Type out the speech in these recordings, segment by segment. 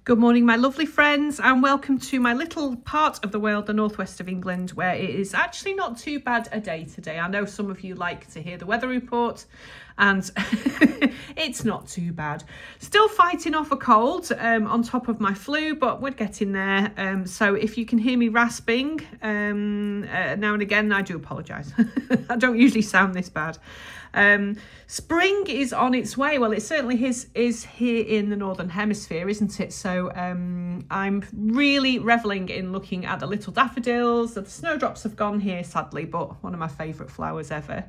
Good morning, my lovely friends, and welcome to my little part of the world, the northwest of England, where it is actually not too bad a day today. I know some of you like to hear the weather report, and it's not too bad. Still fighting off a cold on top of my flu, but we're getting there. So if you can hear me rasping now and again, I do apologise. I don't usually sound this bad. Spring is on its way. Well, it certainly is here in the Northern Hemisphere, isn't it? So I'm really revelling in looking at the little daffodils. The snowdrops have gone here, sadly, but one of my favourite flowers ever.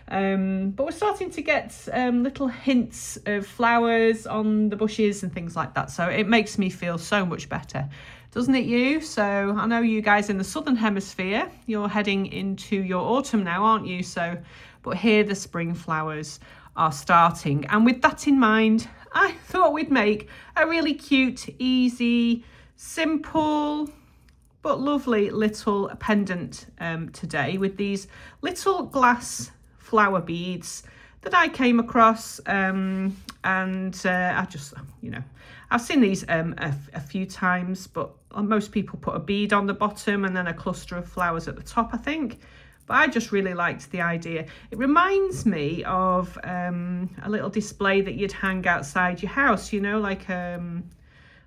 But we're starting to get little hints of flowers on the bushes and things like that. So it makes me feel so much better, doesn't it you? So I know you guys in the Southern Hemisphere, you're heading into your autumn now, aren't you? So, but here the spring flowers are starting. And with that in mind, I thought we'd make a really cute, easy, simple, but lovely little pendant today with these little glass flower beads that I came across. I just, I've seen these a few times, but most people put a bead on the bottom and then a cluster of flowers at the top, I think. But I just really liked the idea. It reminds me of a little display that you'd hang outside your house, like a,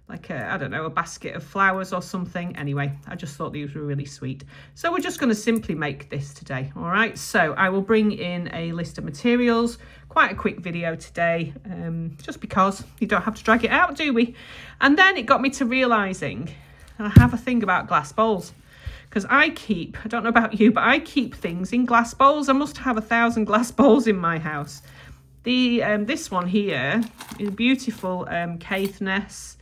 I don't know, a basket of flowers or something. Anyway, I just thought these were really sweet. So we're just going to simply make this today. All right, so I will bring in a list of materials, quite a quick video today, just because you don't have to drag it out, do we? And then it got me to realising, and I have a thing about glass bowls. Because I don't know about you, but I keep things in glass bowls. I must have 1,000 glass bowls in my house. This one here is a beautiful Caithness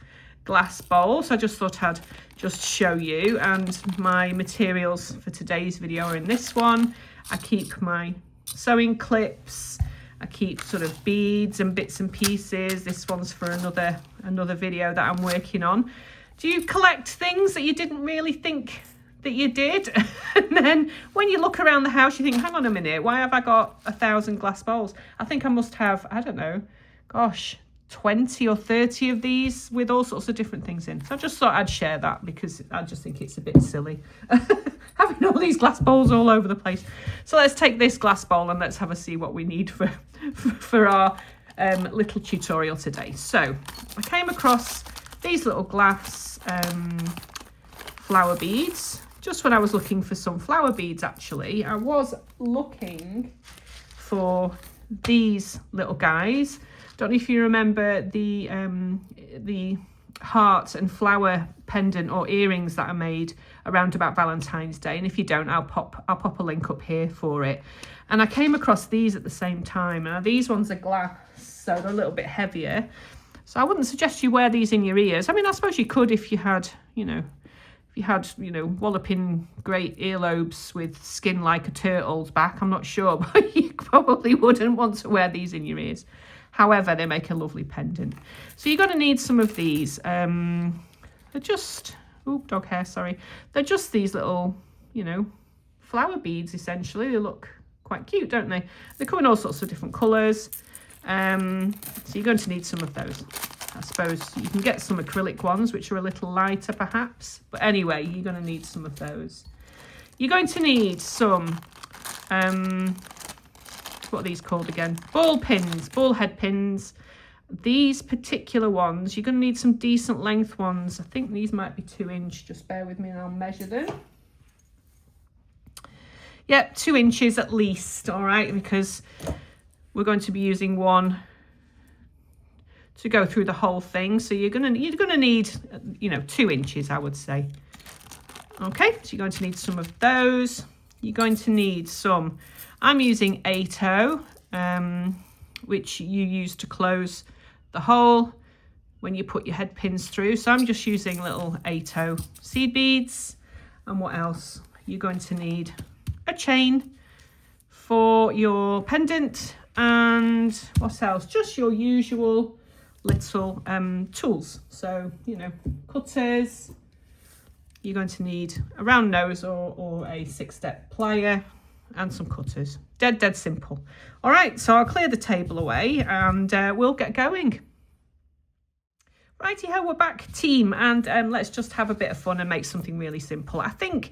glass bowl. So I just thought I'd just show you. And my materials for today's video are in this one. I keep my sewing clips. I keep sort of beads and bits and pieces. This one's for another video that I'm working on. Do you collect things that you didn't really think that you did? And then when you look around the house, you think, hang on a minute, why have I got 1,000 glass bowls? I think I must have, I don't know, 20 or 30 of these with all sorts of different things in. So I just thought I'd share that because I just think it's a bit silly having all these glass bowls all over the place. So let's take this glass bowl and let's have a see what we need for our little tutorial today. So I came across these little glass flower beads just when I was looking for some flower beads. Actually, I was looking for these little guys. Don't know if you remember the heart and flower pendant or earrings that I made around about Valentine's Day, and if you don't, I'll pop a link up here for it. And I came across these at the same time. Now these ones are glass, so they're a little bit heavier, so I wouldn't suggest you wear these in your ears. I mean, I suppose you could if you had walloping great earlobes with skin like a turtle's back. I'm not sure, but you probably wouldn't want to wear these in your ears. However, they make a lovely pendant. So you're going to need some of these. They're just, dog hair, sorry. They're just these little, flower beads, essentially. They look quite cute, don't they? They come in all sorts of different colours. So you're going to need some of those. I suppose you can get some acrylic ones, which are a little lighter perhaps. But anyway, you're going to need some of those. You're going to need some, what are these called again? Ball pins, ball head pins. These particular ones, you're going to need some decent length ones. I think these might be 2 inch. Just bear with me and I'll measure them. Yep, 2 inches at least, all right, because we're going to be using one to go through the whole thing. So you're gonna need 2 inches, I would say. Okay, so you're going to need some of those. You're going to need some, I'm using 8O, which you use to close the hole when you put your head pins through. So I'm just using little 8O seed beads. And what else? You're going to need a chain for your pendant, and what else? Just your usual little tools. So, cutters. You're going to need a round nose or a 6-step plier and some cutters. Dead simple. All right, so I'll clear the table away and we'll get going. Righty ho, we're back, team, and let's just have a bit of fun and make something really simple. I think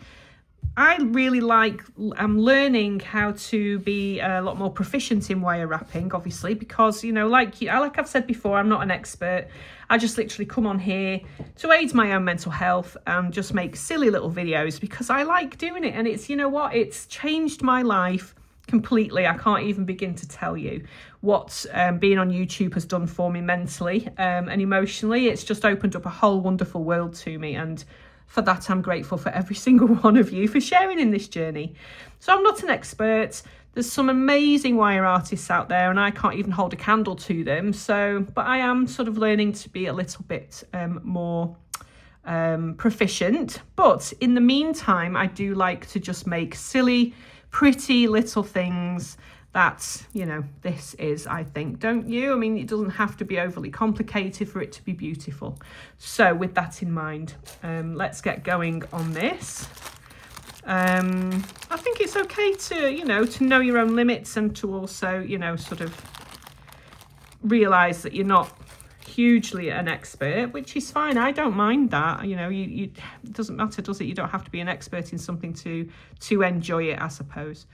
I really like, I'm learning how to be a lot more proficient in wire wrapping, obviously, because, you know, like I've said before, I'm not an expert. I just literally come on here to aid my own mental health and just make silly little videos because I like doing it. And it's, you know what, it's changed my life completely. I can't even begin to tell you what being on YouTube has done for me mentally and emotionally. It's just opened up a whole wonderful world to me, and for that I'm grateful for every single one of you for sharing in this journey. So I'm not an expert. There's some amazing wire artists out there and I can't even hold a candle to them. But I am sort of learning to be a little bit more proficient. But in the meantime, I do like to just make silly, pretty little things that, you know, this is, I think, don't you? I mean, it doesn't have to be overly complicated for it to be beautiful. So with that in mind, let's get going on this. I think it's okay to, you know, to know your own limits and to also, you know, sort of realise that you're not hugely an expert, which is fine. I don't mind that. You know, it doesn't matter, does it? You don't have to be an expert in something to enjoy it, I suppose.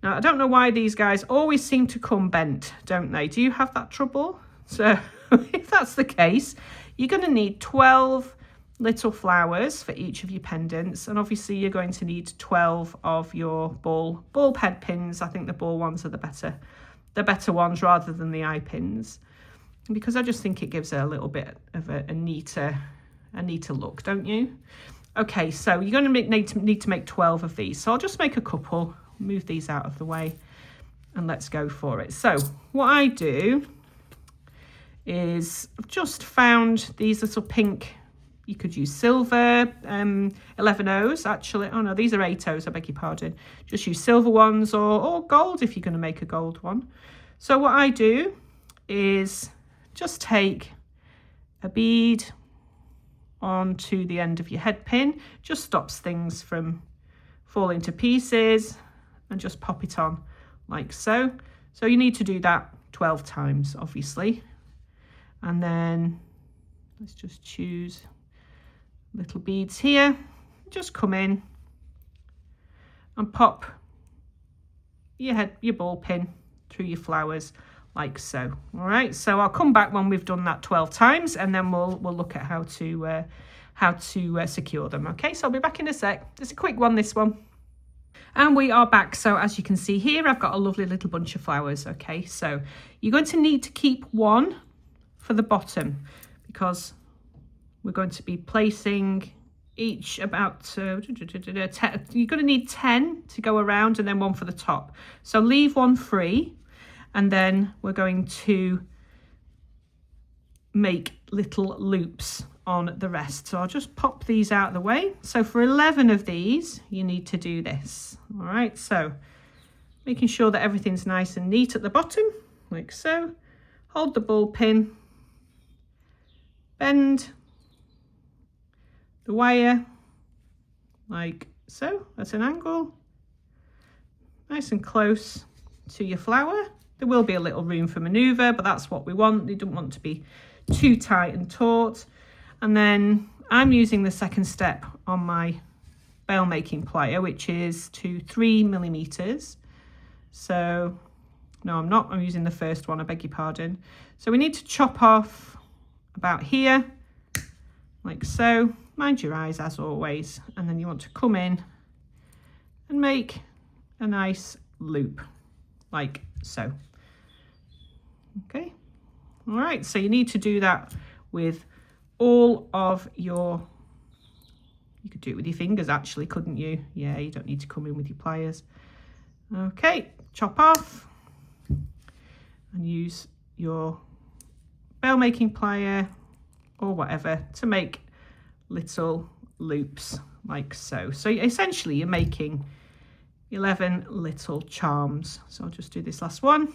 Now, I don't know why these guys always seem to come bent, don't they? Do you have that trouble? So if that's the case, you're going to need 12 little flowers for each of your pendants. And obviously you're going to need 12 of your ball head pins. I think the ball ones are the better ones rather than the eye pins, because I just think it gives it a little bit of a neater look, don't you? Okay, so you're going to need to make 12 of these. So I'll just make a couple, move these out of the way, and let's go for it. So what I do is I've just found these little pink, you could use silver 11Os actually. Oh no, these are 8Os, I beg your pardon. Just use silver ones or gold if you're going to make a gold one. So what I do is just take a bead onto the end of your head pin, just stops things from falling to pieces, and just pop it on like so. So you need to do that 12 times, obviously. And then let's just choose little beads here, just come in and pop your ball pin through your flowers like so. All right, so I'll come back when we've done that 12 times, and then we'll look at how to secure them. Okay, so I'll be back in a sec. It's a quick one, this one. And we are back. So as you can see here, I've got a lovely little bunch of flowers. Okay, so you're going to need to keep one for the bottom, because we're going to be placing each about, you're going to need 10 to go around, and then one for the top. So leave one free, and then we're going to make little loops on the rest. So I'll just pop these out of the way. So for 11 of these, you need to do this. All right, so making sure that everything's nice and neat at the bottom, like so. Hold the ball pin, bend the wire like so at an angle, nice and close to your flower. There will be a little room for maneuver, but that's what we want. You don't want to be too tight and taut. And then I'm using the second step on my bail making plier, which is to 3 millimeters. So no, I'm not, I'm using the first one, I beg your pardon. So we need to chop off about here, like so. Mind your eyes as always. And then you want to come in and make a nice loop like so. Okay, all right, so you need to do that with all of your, you could do it with your fingers actually, couldn't you? Yeah, you don't need to come in with your pliers. Okay, chop off and use your bail making plier or whatever to make little loops like so. So essentially you're making 11 little charms. So I'll just do this last one.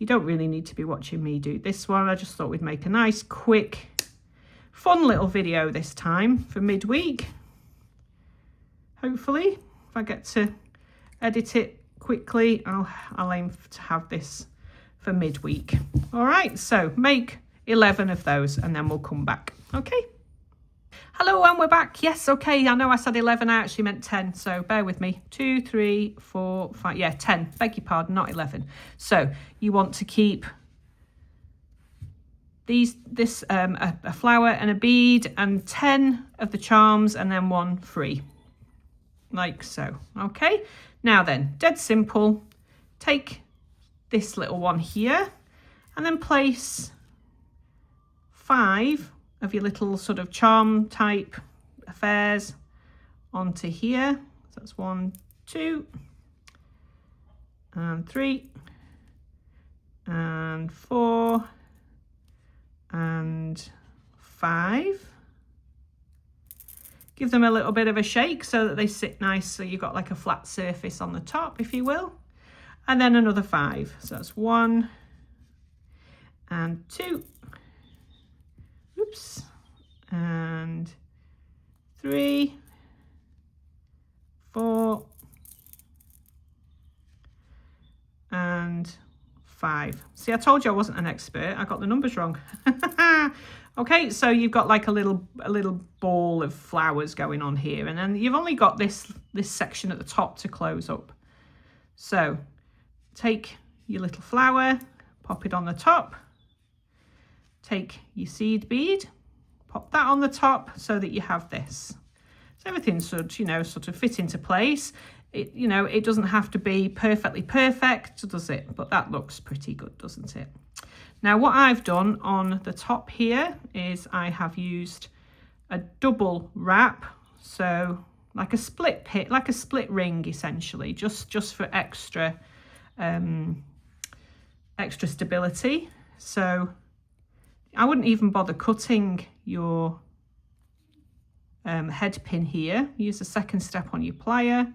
You don't really need to be watching me do this one. I just thought we'd make a nice, quick, fun little video this time for midweek. Hopefully, if I get to edit it quickly, I'll aim to have this for midweek. All right, so make 11 of those, and then we'll come back. Okay. Hello, and we're back. Yes, okay. I know I said 11. I actually meant 10. So bear with me. 2, 3, 4, 5. Yeah, 10. Beg your pardon, not 11. So you want to keep a flower and a bead and 10 of the charms, and then 1 free. Like so. Okay. Now then, dead simple. Take this little one here and then place 5 of your little sort of charm type affairs onto here. So that's 1, 2, and 3, and 4, and 5. Give them a little bit of a shake so that they sit nice, so you've got like a flat surface on the top, if you will. And then another 5. So that's 1 and 2. Oops. And 3, 4, and 5. See, I told you I wasn't an expert. I got the numbers wrong. Okay, so you've got like a little ball of flowers going on here, and then you've only got this section at the top to close up. So take your little flower, pop it on the top, take your seed bead, pop that on the top so that you have this. So everything should, you know, sort of fit into place. It, you know, it doesn't have to be perfectly perfect, does it? But that looks pretty good, doesn't it? Now, what I've done on the top here is I have used a double wrap, so like a split pit, like a split ring, essentially, just for extra stability. So I wouldn't even bother cutting your head pin here. Use the second step on your plier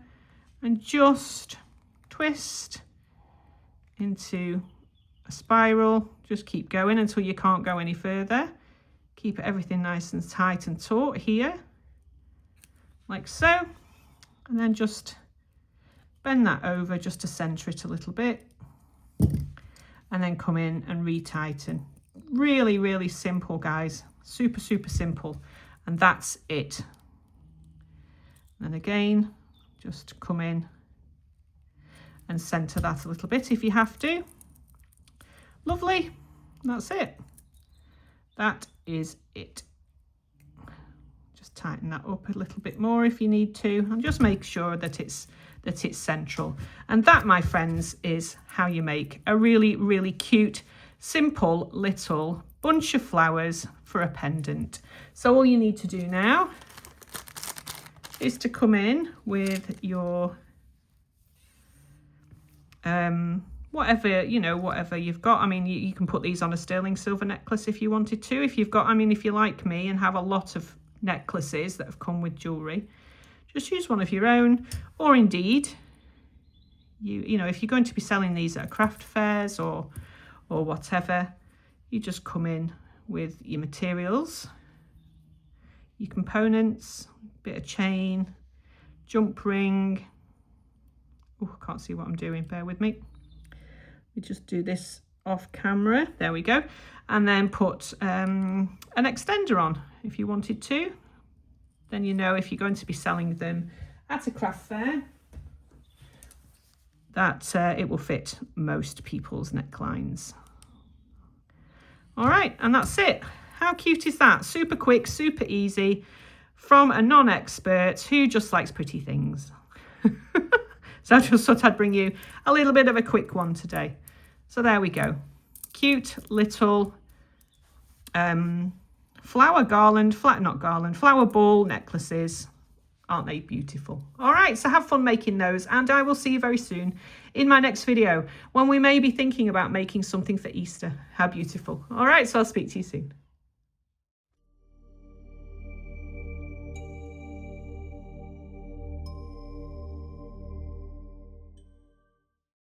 and just twist into a spiral. Just keep going until you can't go any further. Keep everything nice and tight and taut here, like so. And then just bend that over just to center it a little bit. And then come in and retighten. Really, really simple, guys. Super, super simple. And that's it. And again, just come in and center that a little bit if you have to. Lovely. That's it. That is it. Just tighten that up a little bit more if you need to, and just make sure that it's central. And that, my friends, is how you make a really, really cute, simple little bunch of flowers for a pendant. So all you need to do now is to come in with your whatever you've got. I mean, you can put these on a sterling silver necklace if you wanted to. If you've got, I mean, if you're like me and have a lot of necklaces that have come with jewelry, just use one of your own. Or indeed, you know, if you're going to be selling these at craft fairs or whatever, you just come in with your materials, your components, bit of chain, jump ring. Oh, I can't see what I'm doing, bear with me. We just do this off camera, there we go. And then put an extender on if you wanted to. Then you know if you're going to be selling them at a craft fair, that it will fit most people's necklines. All right, and that's it. How cute is that? Super quick, super easy, from a non-expert who just likes pretty things. So I just thought I'd bring you a little bit of a quick one today. So there we go. Cute little flower ball necklaces. Aren't they beautiful? All right, so have fun making those, and I will see you very soon in my next video when we may be thinking about making something for Easter. How beautiful. All right, so I'll speak to you soon.